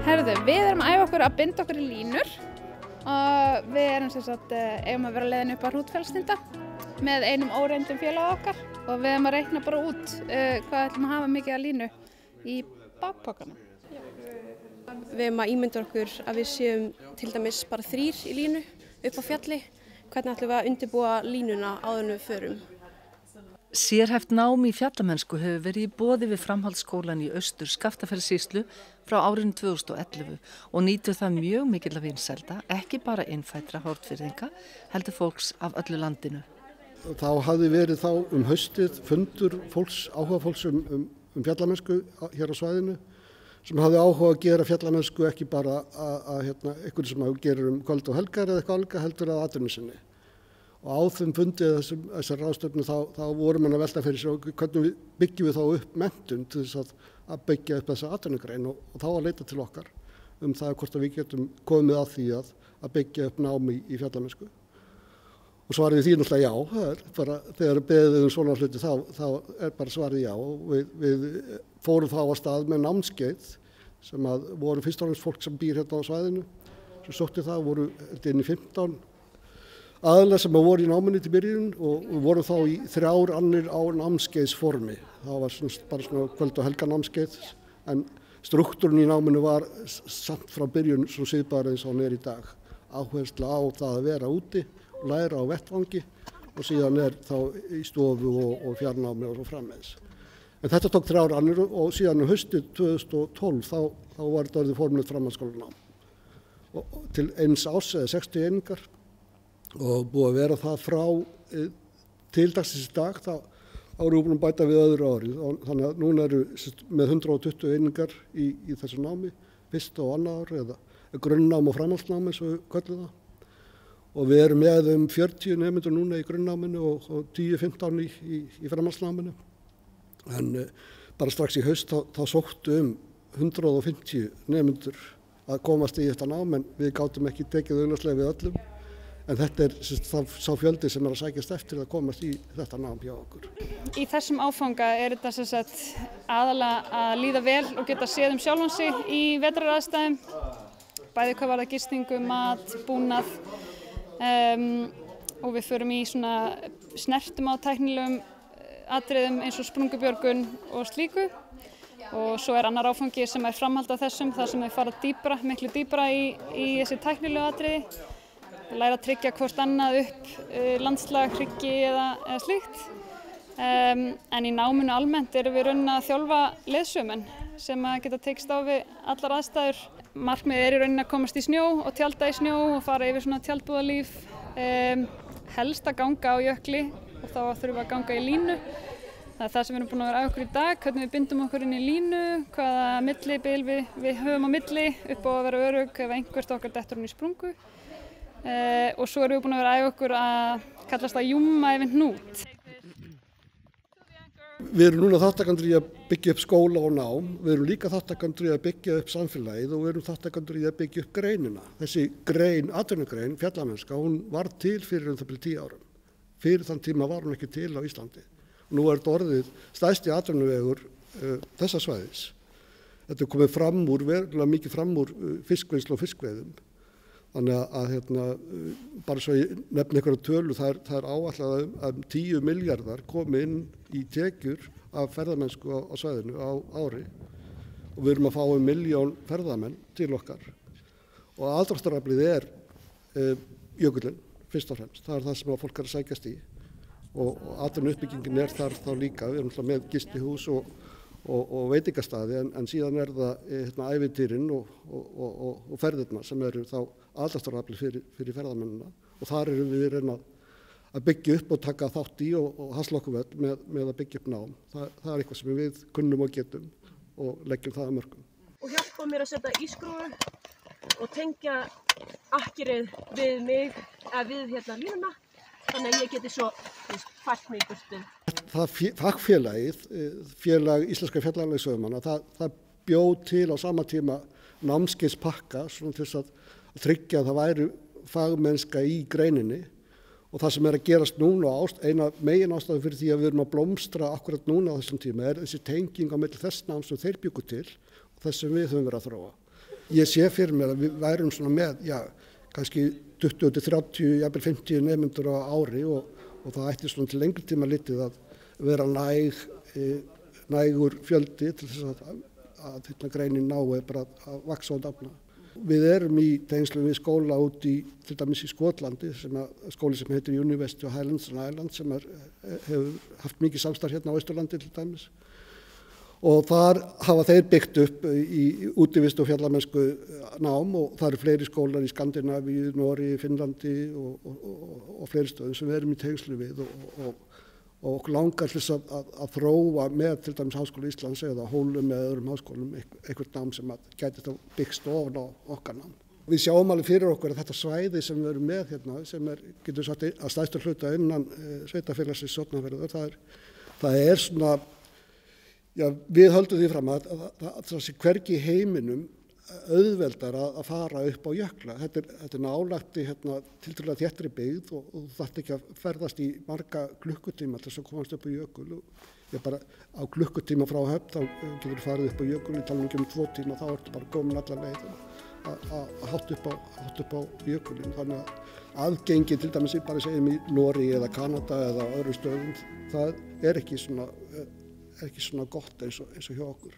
Herðu, við erum að æfa okkur að binda okkur í línur og við erum eigum að vera leiðin upp á Hrútfellstinda með einum óreyndum félaga okkar og við erum að reikna bara út hvað ætlum að hafa mikið að línu í bakpokanum. Við erum að ímynda okkur að við séum til dæmis bara 3 í línu upp á fjalli. Hvernig ætlum við að undirbúa línuna áður en við förum? Sérhæft nám í fjallamennsku hefur verið í boði við framhaldsskólan í Austur Skaftafellssýslu frá árinu 2011 og nýtur það mjög mikilla vinsælda, ekki bara innfæddra Hornfirðinga, heldur fólks af öllu landinu. Þá hafði verið þá haustið fundur áhuga fólks fjallamennsku hér á svæðinu sem hafði áhuga að gera fjallamennsku ekki bara einhverju sem gerir kvöld og helgar eða eitthvað alga heldur að atvinnu sinni. Og á þeim fundið þessar ráðstöfnu þá vorum við að velta fyrir sér hvernig byggjum við þá upp menntun til þess að byggja upp þessa atvinnugrein og þá að leita til okkar það hvort að við getum komið að því að byggja upp námi í fjallamennsku. Og svarið því náttúrulega já, það er bara þegar beðið svona hluti þá er bara svarið já og við fórum þá að stað með námskeið sem að voru fyrst og fremst fólk sem býr hérna á svæðinu sem sótti það voru inn í 15 aðilar sem voru í náminu til byrjun og við vorum þá í 3 annir á námskeiðsformi. Það var bara svona kvöld og helga námskeið en struktúrinn í náminu var samt frá byrjun svo svipaður eins og hann í dag. Áhersla á það að vera úti, læra á vettvangi og síðan þá í stofu og fjarnámi og svo framvegis. En þetta tók 3 annir og síðan haustið 2012 þá var þetta orðið formlegt framhaldsskólanám. Og til eins árs eða 60 einingar og búið að vera það frá til dagsins í dag þá erum við búin að bæta við öðru árið og þannig að núna eru með 120 einingar í þessu námi, fyrsta og annað ár eða grunnnám og framhaldsnám eins og við köllum það og við erum með 40 nemendur núna í grunnnáminu og 10-15 í framhaldsnáminu en bara strax í haust þá sóttu 150 nemendur að komast í þetta nám en við gátum ekki tekið augljóslega við öllum. En þetta er sá fjöldi sem að sækjast eftir að komast í þetta nám hjá okkur. Í þessum áfanga er þetta aðalega að líða vel og geta séð sjálfan sig í vetraraðstæðum. Bæði hvað varðar gistingu, mat, búnað og við förum í snertum á tæknilegum atriðum eins og sprungubjörgun og slíku. Og svo er annar áfangi sem er framhald af þessum, þar sem við fara miklu dýpra í þessi tæknilegu atriði. Læra að tryggja hvort annað upp landslag, hryggi eða slíkt. En í náminu almennt erum við raunin að þjálfa leiðsögumenn sem að geta tekist á við allar aðstæður. Markmiðið er í raunin að komast í snjó og tjalda í snjó og fara yfir tjaldbúðalíf. Helst að ganga á jökli og þá þurfum við að ganga í línu. Það er það sem við erum búin að vera á okkur í dag, hvernig við bindum okkur inn í línu, hvaða millibil við höfum á milli upp á að vera örugg ef einhvert okkar dettur inn í sprungu. Og svo erum við búin að vera að æfa okkur að kallast það júmma yfir hnút. Við erum núna þátttakendur í að byggja upp skóla og nám, við erum líka þátttakendur í að byggja upp samfélagið og við erum þátttakendur í að byggja upp greinina. Þessi grein, atvinnugrein, fjallamennska, hún var til fyrir það 10 árum. Fyrir þann tíma var hún ekki til á Íslandi. Nú er þetta orðið stærsti atvinnuvegur þessa svæðis. Þetta er komið verulega mikið fram úr fiskvinnslu og fiskveiðum. Þannig að bara svo ég nefni einhverja tölu, það er áætlað að 10 milljarðar komi inn í tekjur af ferðamennsku á svæðinu á ári og við erum að fá 1 milljón ferðamenn til okkar og aðdráttaraflið er jökullinn fyrst og fremst, það er það sem að fólk er að sækjast í og atvinnuuppbyggingin er þar þá líka, við erum með gistihús og veitingastaði en síðan er það ævintýrin og ferðirna sem eru þá aðdráttarafli fyrir ferðamennina og þar erum við reyna að byggja upp og taka þátt í og hasla okkur með að byggja upp nám. Það er eitthvað sem við kunnum og getum og leggjum það að mörkum. Og hjálpa mér að setja ískrúfu og tengja akkerið við mig eða við línuna þannig að ég geti svo fært mig í burtu. Það fagfélagið, félag íslenskra fjallaleyssögumanna, það bjóð til á sama tíma námskeiðspakka svona til þess að tryggja að það væri fagmennska í greininni Og það sem að gerast núna, eina megin ástæðu fyrir því að við erum að blómstra akkurat núna á þessum tíma þessi tenging á milli þess nám sem þeir bjuggu til og þess sem við höfum verið að þróa. Ég sé fyrir mér að við værum svona með, kannski 20-30, jafnvel 50 nemendur á ári og það ætti svona til lengri tíma litið að vera nægur fjöldi til þess að greinin nái bara að vaxa og dafna. Við erum í tengslum við skóla út til dæmis í Skotlandi, skóli sem heitir University of Highlands and Islands sem hefur haft mikið samstarf hérna á Austurlandi til dæmis. Og þar hafa þeir byggt upp í útivist og fjallamennsku nám og það eru fleiri skólar í Skandinavíu, Noregi, Finnlandi og fleiri stöðum sem við erum í tengslu við og okkur langar til þess að þróa með til dæmis Háskóla Íslands eða Hólum eða öðrum háskólum einhvert nám sem gæti þá byggst ofan á okkar nám. Við sjáum alveg fyrir okkur að þetta svæði sem við erum með hérna, sem getur sagt að stærstu hluta innan sveitafélagsins Sotnafjarðar, það er svona, við höldum því fram að það sé hvergi í heiminum auðveldar að fara upp á jökla. Þetta er nálægt í tiltölulega þéttri byggð og þú þarft ekki að ferðast í marga klukkutíma til þess að komast upp á jökul. Bara á klukkutíma frá Höfn þá getur þú farið upp á jökul, í talningu 2 tíma þá ertu bara komin allar leið að hátt upp á jökulinn. Þannig að aðgengi til dæmis bara segjum í Noregi eða Kanada eða öðrum stöðum, það er ekki svona gott eins og hjá okkur.